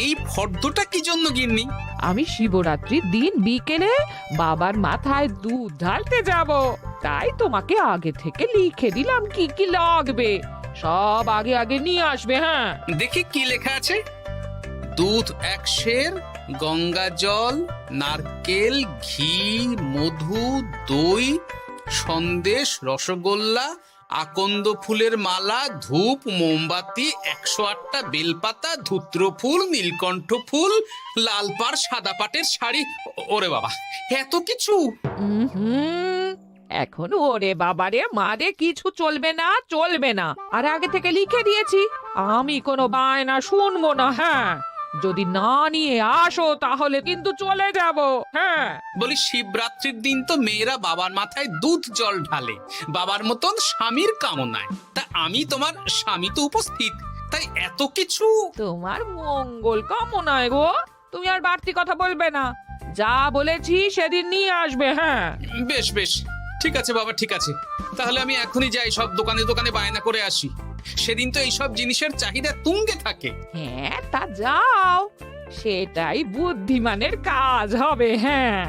এই ফর্দটা কি জন্য গিন্নি? আমি শিবরাত্রির দিন বিকেলে বাবার মাথায় দুধ ঢালতে যাব, তাই তোমাকে আগে থেকে লিখে দিলাম কি কি লাগবে। সব আগে আগে নিয়ে আসবে। হ্যাঁ, দেখি কি লেখা আছে। দুধ 1 সের, গঙ্গা জল, নারকেল, ঘি, মধু, দই, সন্দেশ, রসগোল্লা, আকন্দ ফুলের মালা, ধূপ, মোমবাতি, 108টা বেলপাতা, ধূত্র ফুল, নীলকণ্ঠ ফুল, লাল পাড় সাদা পাটের শাড়ি। ওরে বাবা, এত কিছু! হুম, এখন ওরে বাবারে মারে কিছু চলবে না, চলবে না। আর আগে থেকে লিখে দিয়েছি, আমি কোনো বায়না শুনবো না। হ্যাঁ, যদি না নিয়ে আসো তাহলে কিন্তু চলে যাব। হ্যাঁ, বলি, শিবরাত্রির দিন তো মেয়েরা বাবার মাথায় দুধ জল ঢালে বাবার মতন স্বামীর কামনায়। তা আমি তোমার স্বামী তো উপস্থিত, তাই এত কিছু। তোমার মঙ্গল কামনায় গো। তুমি আর বাড়তি কথা বলবে না, যা বলেছি সেদিন নিয়ে আসবে। হ্যাঁ, বেশ বেশ, ঠিক আছে বাবা, ঠিক আছে। তাহলে আমি এখনই যাই, সব দোকানে দোকানে বায়না করে আসি। সেদিন তো এইসব জিনিসের চাহিদা তুঙ্গে থাকে। হ্যাঁ, তা যাও, সেটাই বুদ্ধিমানের কাজ হবে। হ্যাঁ,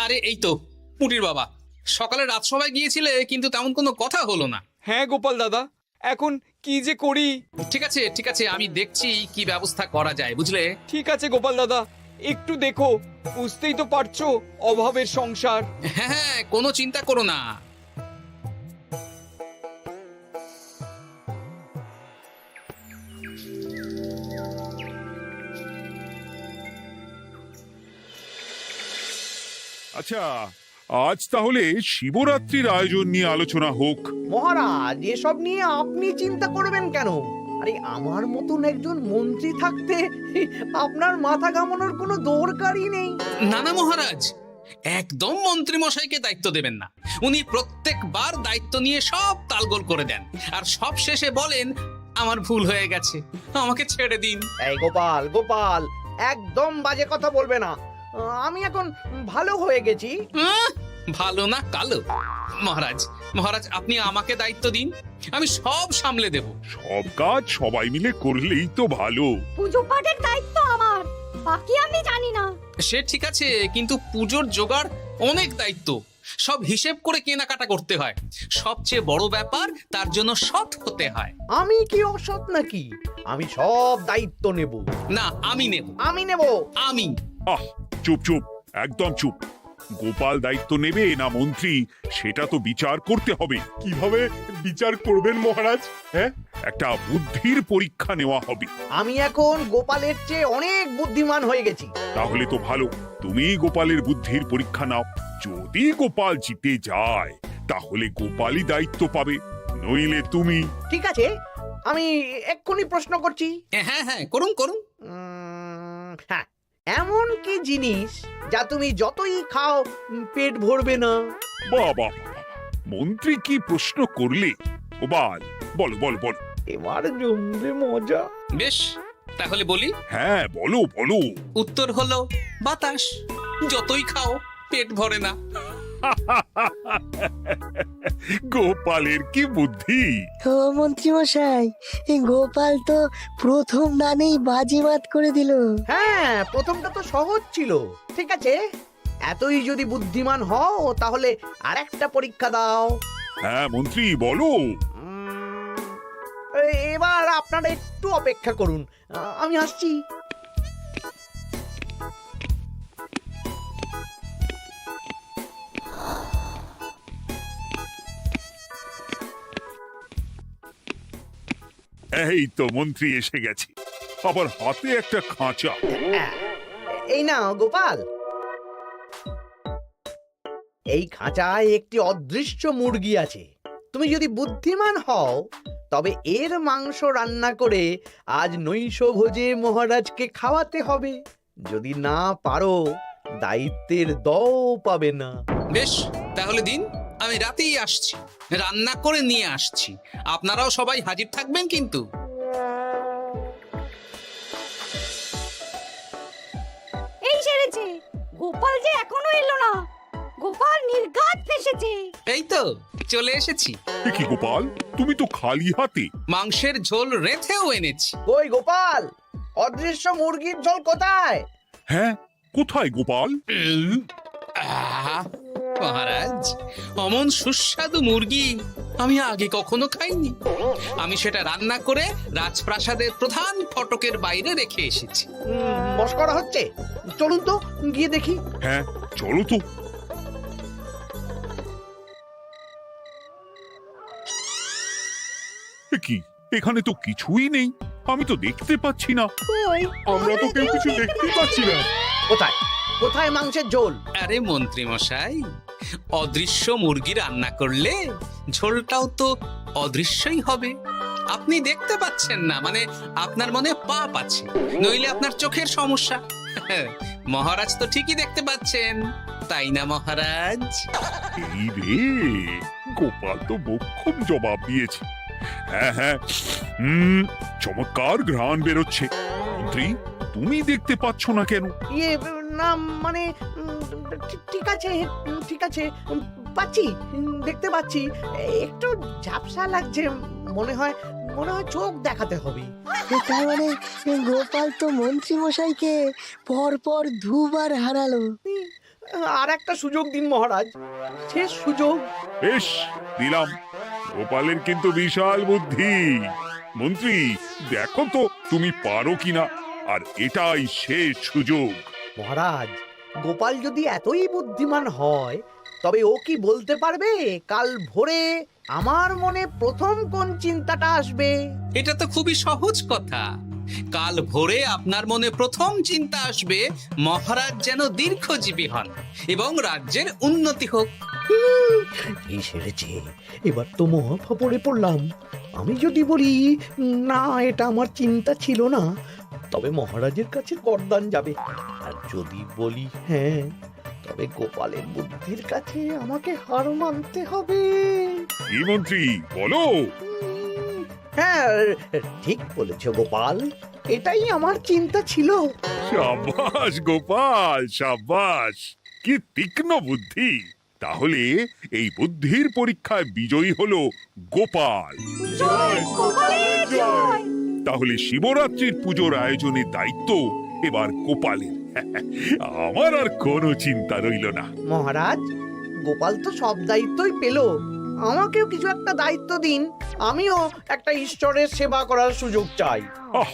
আরে এই তো পুটির বাবা, সকালে রাজসভায় গিয়েছিলে কিন্তু তেমন কোনো কথা হলো না। হ্যাঁ গোপাল দাদা, এখন কি যে করি। ঠিক আছে ঠিক আছে, আমি দেখছি কি ব্যবস্থা করা যায়, বুঝলে। ঠিক আছে গোপাল দাদা, একটু দেখো, বুঝতেই তো পারছো অভাবের সংসার। হ্যাঁ হ্যাঁ, কোনো চিন্তা করো না। আচ্ছা, আজ তাহলে শিবরাত্রির আয়োজন নিয়ে আলোচনা হোক। মহারাজ, এসব নিয়ে আপনি চিন্তা করবেন কেন? আরে আমার মতন একজন মন্ত্রী থাকতে আপনার মাথা ঘামানোর কোনো দরকারই নেই। না না মহারাজ, একদম মন্ত্রী মশাইকে দায়িত্ব দেবেন না। উনি প্রত্যেকবার দায়িত্ব নিয়ে সব তালগোল করে দেন, আর সব শেষে বলেন আমার ভুল হয়ে গেছে, আমাকে ছেড়ে দিন। এই গোপাল গোপাল, একদম বাজে কথা বলবে না। আমি এখন ভালো হয়ে গেছি। ভালো না কালো? মহারাজ মহারাজ, আপনি আমাকে দায়িত্ব দিন, আমি সব সামলে দেব। সব কাজ সবাই মিলে করলেই তো ভালো। পুজো পাঠের দায়িত্ব আমার, বাকি আমি জানি না। সে ঠিক আছে, কিন্তু পুজোর জোগাড় অনেক দায়িত্ব, সব হিসেব করে কেনাকাটা করতে হয়। সবচেয়ে বড় ব্যাপার, তার জন্য সৎ হতে হয়। আমি কি অসৎ নাকি? আমি সব দায়িত্ব নেব। না, আমি নেব। আমি নেব। আমি। আহ, চুপ চুপ, একদম চুপ। গোপাল দায়িত্ব নেবে না মন্ত্রী, সেটা তো বিচার করতে হবে। কিভাবে বিচার করবেন মহারাজ? হ্যাঁ, একটা বুদ্ধির পরীক্ষা নেওয়া হবে। আমি এখন গোপালের চেয়ে অনেক বুদ্ধিমান হয়ে গেছি। তাহলে তো ভালো, তুমি গোপালের বুদ্ধির পরীক্ষা নাও। যদি গোপাল জিতে যায় তাহলে গোপালই দায়িত্ব পাবে, নইলে তুমি। ঠিক আছে, আমি এক্ষুনি প্রশ্ন করছি। হ্যাঁ হ্যাঁ, করুন করুন। হ্যাঁ, এমন কি জিনিস যা তুমি যতই খাও পেট ভরবে না? বাবা, মন্ত্রী কি প্রশ্ন করলে! গোপাল, বলো বলো বলো। এবার জমবে মজা। বেশ, তাহলে বলি। হ্যাঁ, বলো বলো। উত্তর হলো বাতাস। যতই খাও পেট ভরে না। গোপালের কি বুদ্ধি! ও মন্ত্রী মশাই, এই গোপাল তো প্রথম দানেই বাজিমাত করে দিল। হ্যাঁ, প্রথমটা তো সহজ ছিল। ঠিক আছে, এতই যদি বুদ্ধিমান হও তাহলে আরেকটা পরীক্ষা দাও। হ্যাঁ মন্ত্রী, বলো। এবার আপনারা একটু অপেক্ষা করুন, আমি আসছি। এই তো মন্ত্রী এসে গেছে, আবার হাতে একটা খাঁচা। এই নাও গোপাল, এই খাঁচায় একটি অদৃশ্য মুরগি আছে। তুমি যদি বুদ্ধিমান হও তবে এর মাংস রান্না করে আজ নৈশভোজে মহারাজকে খাওয়াতে হবে। যদি না পারো, দায়িত্বের দও পাবে না। বেশ, তাহলে দিন, আমি রাতেই আসছি, রান্না করে নিয়ে আসছি। আপনারাও সবাই হাজির থাকবেন কিন্তু। এই সেরেছে, গোপাল যে এখনো এলো না। গোপাল নির্ঘাত ফেসেছে। এই তো চলে এসেছি। এ কি গোপাল, তুমি তো খালি হাতে। মাংসের ঝোল রেঁধেও এনেছি। কই গোপাল, অদৃশ্য মুরগির ঝোল কোথায়? হ্যাঁ, কোথায় গোপাল? আহ, মহারাজ, অমন সুস্বাদু মুরগি আমি আগে কখনো খাইনি। আমি সেটা রান্না করে রাজপ্রাসাদের প্রধান ফটকের বাইরে রেখে এসেছি। মস্করা হচ্ছে? চলুন তো গিয়ে দেখি। হ্যাঁ, চলো তো। এ কি, এখানে তো কিছুই নেই, আমি তো দেখতে পাচ্ছি না। আমরা তো কেউ কিছু দেখতেই পাচ্ছি না। কোথায় কোথায় মাংসের ঝোল? আরে মন্ত্রী মশাই, অদৃশ্য মুরগি রান্না করলে ঝোলটাও তো অদৃশ্যই হবে। আপনি দেখতে পাচ্ছেন না, মানে আপনার মনে পাপ আছে, নইলে আপনার চোখের সমস্যা। মহারাজ তো ঠিকই দেখতে পাচ্ছেন, তাই না মহারাজ? এই রে, গোপাল তো মোক্ষম জবাব দিয়েছে। হ্যাঁ হ্যাঁ, চমৎকার ঘ্রাণ বেরোচ্ছে। মন্ত্রী, তুমি দেখতে পাচ্ছ না কেন? ইয়ে না মানে ঠিক আছে ঠিক আছে, পাচ্ছি, দেখতে পাচ্ছি। একটু ঝাপসা লাগছে, মনে হয় চোখ দেখাতে হবে। তার মানে গোপাল তো মন্ত্রী মশাইকে পরপর দুবার হারালো। আর একটা সুযোগ দিন মহারাজ, শেষ সুযোগ। বেশ, দিলাম। গোপালের কিন্তু বিশাল বুদ্ধি। মন্ত্রী, দেখো তো তুমি পারো কিনা, আর এটাই শেষ সুযোগ। মহারাজ, গোপাল যদি এতই বুদ্ধিমান হয়, তবে ও কি বলতে পারবে কাল ভোরে আমার মনে প্রথম কোন চিন্তাটা আসবে? এটা তো খুবই সহজ কথা। কাল ভোরে আপনার মনে প্রথম চিন্তা আসবে মহারাজ যেন দীর্ঘজীবী হন এবং রাজ্যের উন্নতি হোক। এই সেরেছে, এবার তো মহা ফাপড়ে পড়লাম। আমি যদি বলি না, এটা আমার চিন্তা ছিল না, তবে মহারাজের কাছে করদান যাবে। আর যদি বলি হ্যাঁ, তবে গোপালের বুদ্ধির কাছে আমাকে হার মানতে হবে। কি মন্ত্রী, বলো। হ্যাঁ, ঠিক বলেছ গোপাল, এটাই আমার চিন্তা ছিল। সাবাস গোপাল, সাবাস, কি তীক্ষ্ণ বুদ্ধি। তাহলে এই বুদ্ধির পরীক্ষায় বিজয়ী হলো গোপাল। জয় গোপালের জয়। তাহলে শিবরাত্রির পুজোর আয়োজনের দায়িত্ব এবার গোপালের। আমার আর কোনো চিন্তা রইল না। মহারাজ, গোপাল তো সব দায়িত্বই পেল, আমাকেও কিছু একটা দায়িত্ব দিন। আমিও একটা ঈশ্বরের সেবা করার সুযোগ চাই। আহ,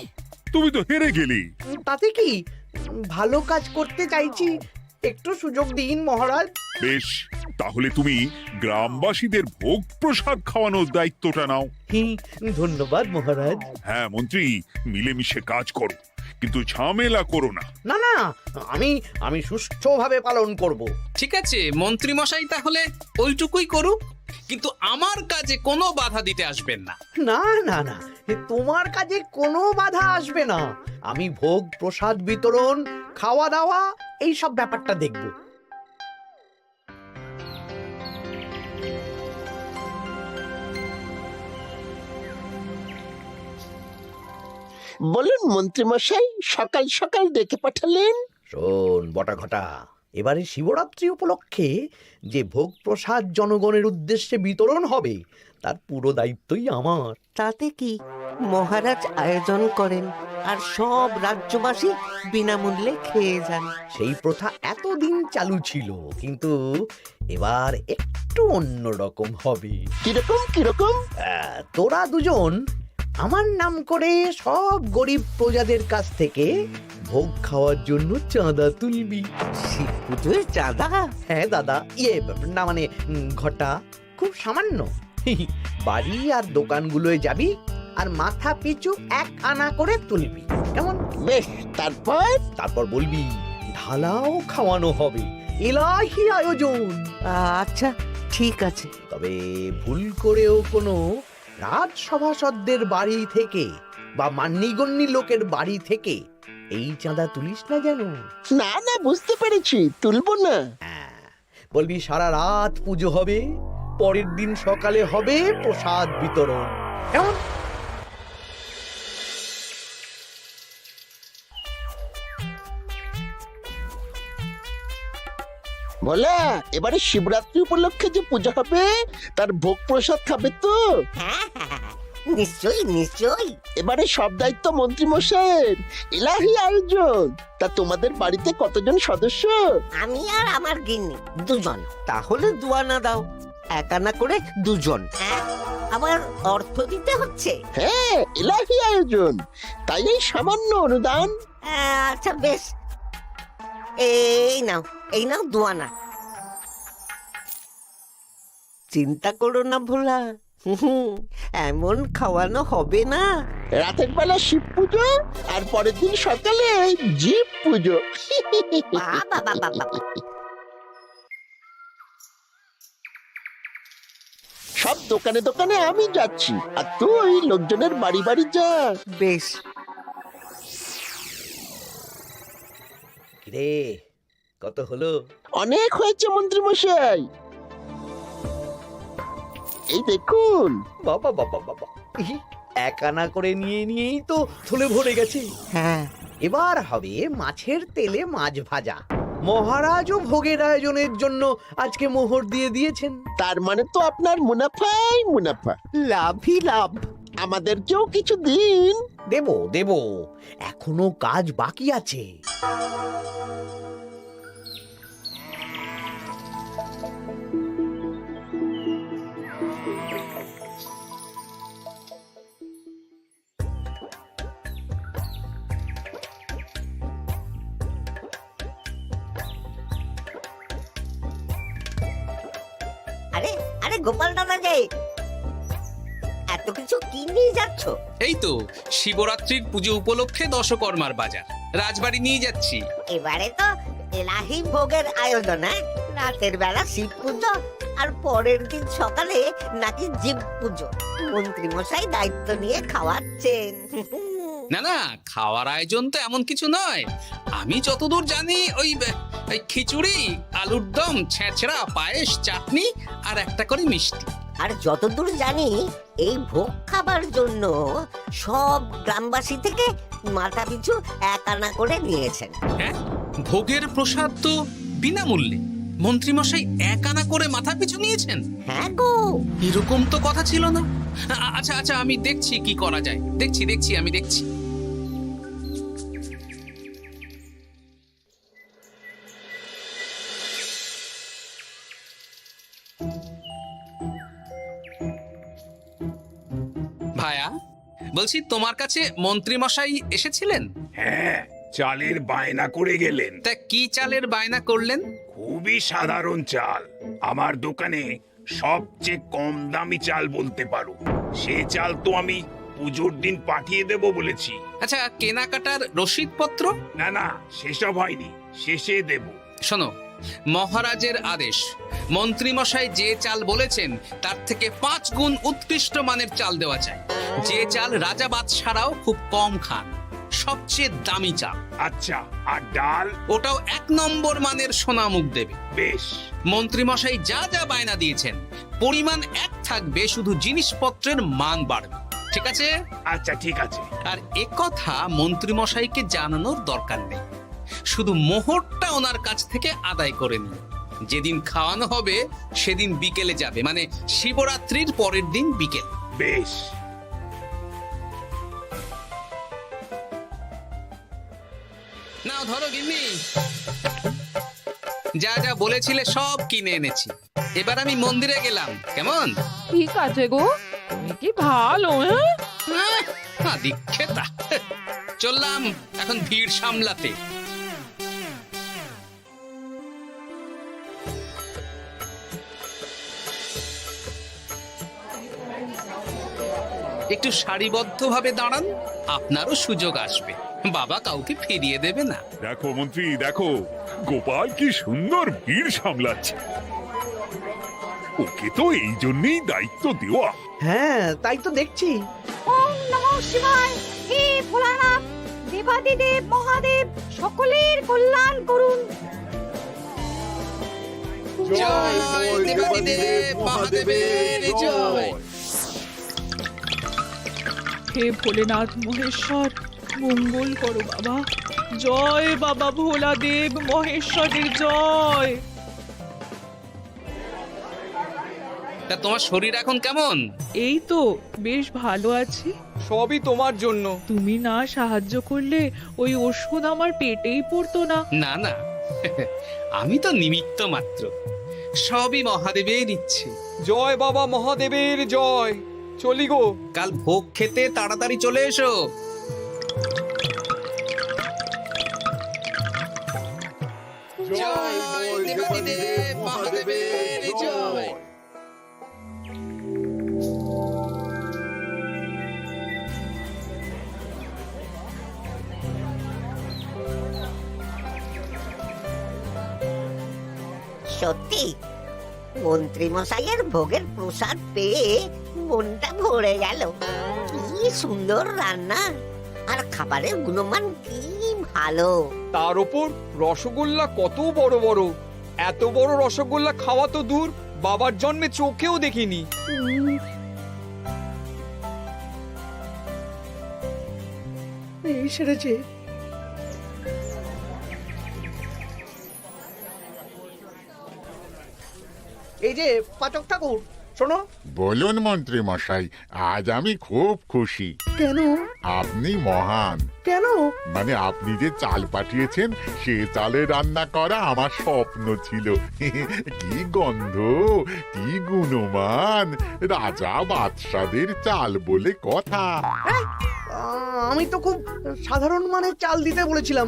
তুমি তো হেরে গেলে। তাতে কি, ভালো কাজ করতে চাইছি, একটু সুযোগ দিন মহারাজ। বেশ, তাহলে তুমি গ্রামবাসীদের ভোগ প্রসাদ খাওয়ানোর দায়িত্বটা নাও। ধন্যবাদ মহারাজ। হ্যাঁ মন্ত্রী, মিলেমিশে কাজ করো, কিন্তু ঝামেলা করো না। না না, আমি সুষ্ঠুভাবে পালন করব। ঠিক আছে মন্ত্রী মশাই, তাহলে ওইটুকুই করুক, কিন্তু আমার কাজে কোনো বাধা দিতে আসবেন না। না না না, তোমার কাজে কোনো বাধা আসবে না। আমি ভোগ প্রসাদ বিতরণ, খাওয়া দাওয়া, এই সব ব্যাপারটা দেখব। বলুন মন্ত্রীমশাই, সকাল সকাল ডেকে পাঠালেন। শোন বটাঘটা, এবারে শিবরাত্রি উপলক্ষে যে ভোগ প্রসাদ জনগণের উদ্দেশ্যে বিতরণ হবে, তার পুরো দায়িত্বই আমার। তাতে কি, মহারাজ আয়োজন করেন আর সব রাজ্যবাসী বিনামূল্যে খেয়ে যান। সেই প্রথা এতদিন চালু ছিল, কিন্তু এবার একটু অন্যরকম হবে। কিরকম কিরকম? তোরা দুজন আমার নাম করে সব গরিব প্রজাদের কাছ থেকে ভোগ খাওয়ার জন্য চাঁদা তুলবি। শিব পুজোয় চাঁদা? হ্যাঁ দাদা, না মানে ঘটা, খুব সামান্য। বাড়ি আর দোকানগুলোয় যাবি আর মাথা পিছু 1 আনা করে তুলবি, কেমন? বেশ, তারপর বলবি ঢালাও খাওয়ানো হবে, এলাহি আয়োজন। আচ্ছা ঠিক আছে। তবে ভুল করেও কোনো রাজসভাসদদের বাড়ি থেকে বা মান্যিগণ্যি লোকের বাড়ি থেকে এই চাঁদা তুলিস না যেন। না না, বুঝতে পেরেছি, তুলবো না। বলবি সারা রাত পুজো হবে, পরের দিন সকালে হবে প্রসাদ বিতরণ, কেমন? বলা এবারে শিবরাত্রি উপলক্ষে যে পূজা হবে তার ভোগ প্রসাদ খাবে তো? হ্যাঁ, নিশ্চয়ই নিশ্চয়ই। এবারে সব দায়িত্ব মন্ত্রী মশাইয়ের, এলাহি আয়োজন। তা তোমাদের বাড়িতে কতজন সদস্য? আমি আর আমার গিন্নি দুজন। তাহলে দুয়ানা দাও, এক আনা করে দুজন। আবার অর্থ দিতে হচ্ছে? হ্যাঁ, এলাহি আয়োজন, তাই এই সামান্য অনুদান। আচ্ছা বেশ, এই নাও দুয়ানা। চিন্তা করো না ভোলা, এমন খাওয়ানো হবে না। রাতের বেলা শিব পুজো আর পরের দিন সকালে জীব পুজো। সব দোকানে দোকানে আমি যাচ্ছি, আর তুই লোকজনের বাড়ি বাড়ি যা। বেশ। রে কত হলো? অনেক হয়েছে মন্ত্রী মশাই, এই দেখুন। বাবা বাবা বাবা, এক আনা করে নিয়েই তো থলে ভরে গেছে। হ্যাঁ, এবার হবে মাছের তেলে মাছ ভাজা। মহারাজও ভোগের আয়োজনের জন্য আজকে মোহর দিয়ে দিয়েছেন। তার মানে তো আপনার মুনাফাই মুনাফা, লাভই লাভ। আমাদেরকেও কিছু দিন। দেব, এখনো কাজ বাকি আছে। আরে আরে গোপাল দাদা যে, এত কিছু কি নিয়ে যাচ্ছ? এই তো শিবরাত্রির পুজো উপলক্ষে দশকর্মার বাজার রাজবাড়ি নিয়ে যাচ্ছি। এবারে তো এলাহি ভোগের আয়োজন। রাতের বেলা শিব পুজো আর পরের দিন সকালে নাকি জীব পুজো। মন্ত্রী মশাই দায়িত্ব নিয়ে খাওয়াচ্ছেন। না, খাওয়ার আয়োজন তো এমন কিছু নয়। আমি যতদূর জানি ওই খিচুড়ি, আলুর দম, ছেঁচড়া, পায়েস, চাটনি আর একটা করে মিষ্টি। আর যতদূর জানি এই ভোগ খাবার জন্য সব গ্রামবাসী থেকে মাথা পিছু এক আনা করে নিয়েছেন। হ্যাঁ, ভোগের প্রসাদ তো বিনামূল্যে। মন্ত্রীমশাই এক আনা করে মাথা পিছু নিয়েছেন? হ্যাঁ গো, এরকম তো কথা ছিল না। আচ্ছা আমি দেখছি কি করা যায়। দেখছি আমি দেখছি। ভায়া, বলছি তোমার কাছে মন্ত্রীমশাই এসেছিলেন? হ্যাঁ, চালের বায়না করে গেলেন। তা কি চালের বায়না করলেন? খুবই সাধারণ চাল, আমার দোকানে সবচেয়ে কম দামি চাল বলতে পারো। সে চাল তো আমি পুজোর দিন পাঠিয়ে দেব বলেছি। আচ্ছা, কেনাকাটার রসিদপত্র? না, সেসব হয়নি, শেষে দেব। শোনো, মহারাজের আদেশ, মন্ত্রীমশাই যে চাল বলেছেন তার থেকে 5 গুণ উৎকৃষ্ট মানের চাল দেওয়া চাই। যে চাল রাজা বাদশারাও খুব কম খান, সবচেয়ে দামি চাল। আচ্ছা, আর ডাল? ওটাও 1 নম্বর মানের সোনামুখ দেবে। বেশ। মন্ত্রীমশাই যা যা বায়না দিয়েছেন পরিমাণ এক থাকবে, শুধু জিনিসপত্রের মান বাড়বে। ঠিক আছে? আচ্ছা, ঠিক আছে। আর একথা মন্ত্রীমশাইকে জানানোর দরকার নেই, শুধু মোহরটা ওনার কাছ থেকে আদায় করে নিন। যেদিন খাওয়ানো হবে সেদিন বিকেলে যাবে, মানে শিবরাত্রির পরের দিন বিকেল। বেশ। নাও ধরো গিন্নি, যা যা বলেছিলে সব কিনে এনেছি। এবার আমি মন্দিরে গেলাম, কেমন? ঠিক আছে গো, তুমি কি ভালো। দীক্ষেতা, চললাম এখন ভিড় সামলাতে। একটু সারিবদ্ধভাবে দাঁড়ান, আপনারও সুযোগ আসবে। বাবা কাউকে ফিরিয়ে দেবে না। দেখো মন্ত্রী, দেখো গোপাল কি সুন্দর ভিড় সামলাচ্ছে। ওকে তো এই জন্যই দায়িত্ব দেওয়া। হ্যাঁ, তাই তো দেখছি। ওম নমঃ শিবায়। হে ভোলানাথ, দেবাদিদেব মহাদেব সকলের কল্যাণ করুন। জয় দেবাদিদেব মহাদেবের জয়। হে ভোলেনাথ মহেশ্বর, মঙ্গল করো বাবা। জয় বাবা ভোলাদেব মহেশ্বরের জয়। তা তোমার শরীর এখন কেমন? এই তো বেশ ভালো আছি। সবই তোমার জন্য। তুমি না সাহায্য করলে ওই ওষুধ আমার পেটেই পড়তো না। না না, আমি তো নিমিত্ত মাত্র, সবই মহাদেবের ইচ্ছে। জয় বাবা মহাদেবের জয়। চলি গো। কাল ভোগ খেতে তাড়াতাড়ি চলে এসো। জয় দেবাদিদেব মহাদেবের জয়। সত্যি মন্ত্রী মশাইয়ের ভোগের প্রসাদ পেয়ে মনটা ভরে গেল। কি সুন্দর রান্না, আর খাবারের গুণমান কি ভালো। তার ওপর রসগোল্লা কত বড় বড়। এত বড় রসগোল্লা খাওয়া তো দূর, বাবার জন্মে চোখেও দেখিনি। এই সেরেছে। এই যে পাচক ঠাকুর, শোনো। বলুন মন্ত্রী মশাই, আজ আমি খুব খুশি। কেন? আপনি মহান। কেন? মানে আপনি যে চাল পাঠিয়েছেন সে চালে রান্না করা আমার স্বপ্ন ছিল। কি গন্ধ, কি গুণমান, রাজা বাদশাদের চাল বলে কথা। আমি তো খুব সাধারণ মানের চাল দিতে বলেছিলাম,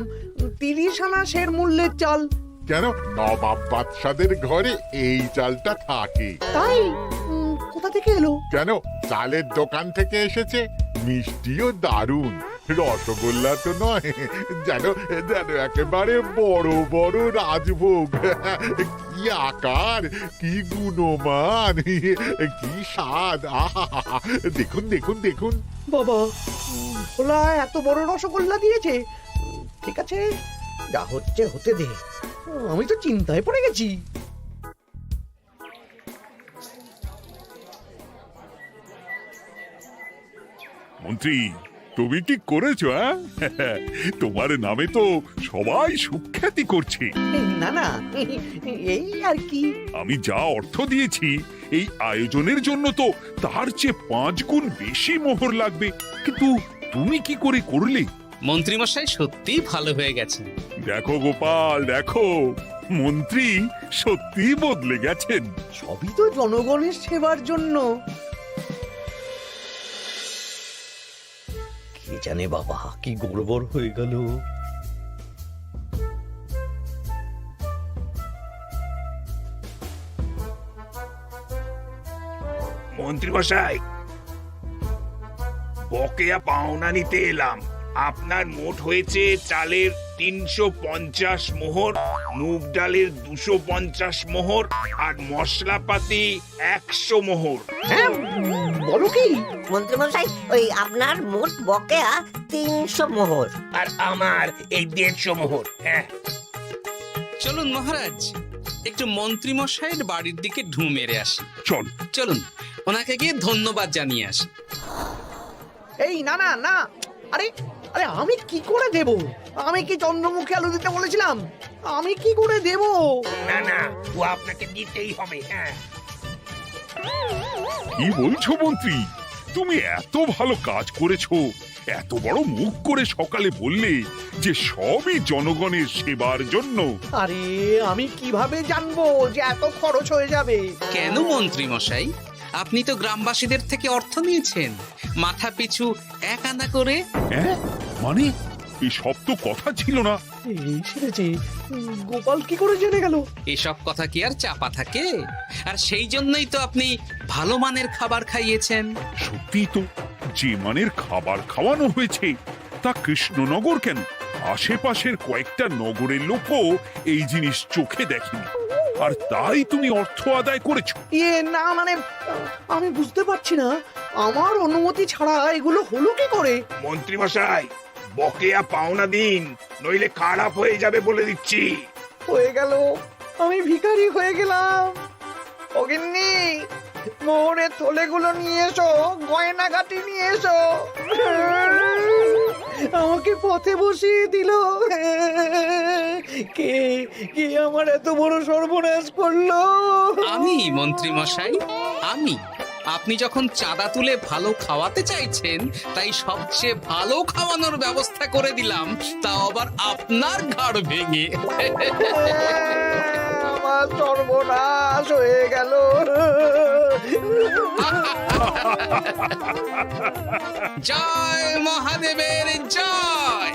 30 আনা সের মূল্যের চাল। কেন, নবাব বাদশাদের ঘরে এই চালটা থাকে। তাই? কোথা থেকে এলো? কেন, চালের দোকান থেকে এসেছে। মিষ্টিও দারুণ, রসগোল্লা তো নয়, যেন যেন একেবারে বড় বড় রাজভোগ। কি আকার, কি গুণমান, কি স্বাদ। আহা, দেখুন দেখুন দেখুন। বাবা, ভোলা এত বড় রসগোল্লা দিয়েছে। ঠিক আছে, যা হচ্ছে হতে দে। আমি তো চিন্তায় পড়ে গেছি। মন্ত্রী, তুমি কি করেছো? তোমার নামে তো সবাই সুখ্যাতি করছে। না না, এই আর কি। আমি যা অর্থ দিয়েছি এই আয়োজনের জন্য তো তার চেয়ে 5 গুণ বেশি মোহর লাগবে, কিন্তু তুমি কি করে করলে? মন্ত্রীমশাই সত্যিই ভালো হয়ে গেছেন। দেখো গোপাল, দেখো মন্ত্রী সত্যি বদলে গেছেন। সবই তো জনগণের সেবার জন্য। কে জানে বাবা, কি গড়বড় হয়ে গেল। মন্ত্রী মশাই, বকেয়া পাওনা নিতে এলাম। আপনার মোট হয়েছে চালের 350 মোহর, মুগ ডালের 250 মোহর, আর মশলাপাতি 100 মোহর। হ্যাঁ, বলো কি? মন্ত্রী মশাই, ওই আপনার মোট বকেয়া 300 মোহর। আর আমার এই 150 মোহর। হ্যাঁ, চলুন মহারাজ, একটু মন্ত্রীমশাইয়ের বাড়ির দিকে ঢু মেরে আসি। চল। চলুন, ওনাকে গিয়ে ধন্যবাদ জানিয়ে আসি। এই না না না, আরে আরে আমি কি করে দেব? আমি কি চন্দ্রমুখী আলু দিতে বলেছিলাম? আমি কি করে দেব? না না, ও আপনাকে দিতেই হবে। হ্যাঁ, কি বলছো মন্ত্রী? তুমি এত ভালো কাজ করেছো, এত বড় মুখ করে সকালে বললে যে সবই জনগণের সেবার জন্য। আরে আমি কিভাবে জানবো যে এত খরচ হয়ে যাবে? কেন মন্ত্রীমশাই, আপনি তো গ্রামবাসীদের থেকে অর্থ নিয়েছেন, মাথা পিছু 1 আনা করে। হ্যাঁ, মানে এসব তো কথা ছিল না। এই সেরেছে, গোপাল কি করে জেনে গেল? এসব কথা কি আর চাপা থাকে? আর সেই জন্যই তো আপনি ভালো মানের খাবার খাইয়েছেন। সত্যি তো, যে মানের খাবার খাওয়ানো হয়েছে তা কৃষ্ণনগর কেন, আশেপাশের কয়েকটা নগরের লোকও এই জিনিস চোখে দেখেনি, আর তাই তুমি অর্থ আদায় করেছো। না মানে, আমি বুঝতে পারছি না, আমার অনুমতি ছাড়া এগুলো হলো কি করে? মন্ত্রী মশাই, বকেয়া পাওনা দিন, নইলে খারাপ হয়ে যাবে বলে দিচ্ছি। হয়ে গেল, আমি ভিখারি হয়ে গেলাম। অগিন্নি, মোহরের থলেগুলো নিয়ে এসো, গয়নাগাটি নিয়ে এসো। আমাকে পথে বসিয়ে দিল। কে কে আমার এত বড় সর্বনাশ করলো? আমি মন্ত্রী মশাই, আমি। আপনি যখন চাঁদা তুলে ভালো খাওয়াতে চাইছেন, তাই সবচেয়ে ভালো খাওয়ানোর ব্যবস্থা করে দিলাম, তাও আবার আপনার ঘাড় ভেঙে। আমার সর্বনাশ হয়ে গেল। জয় মহাদেবের জয়।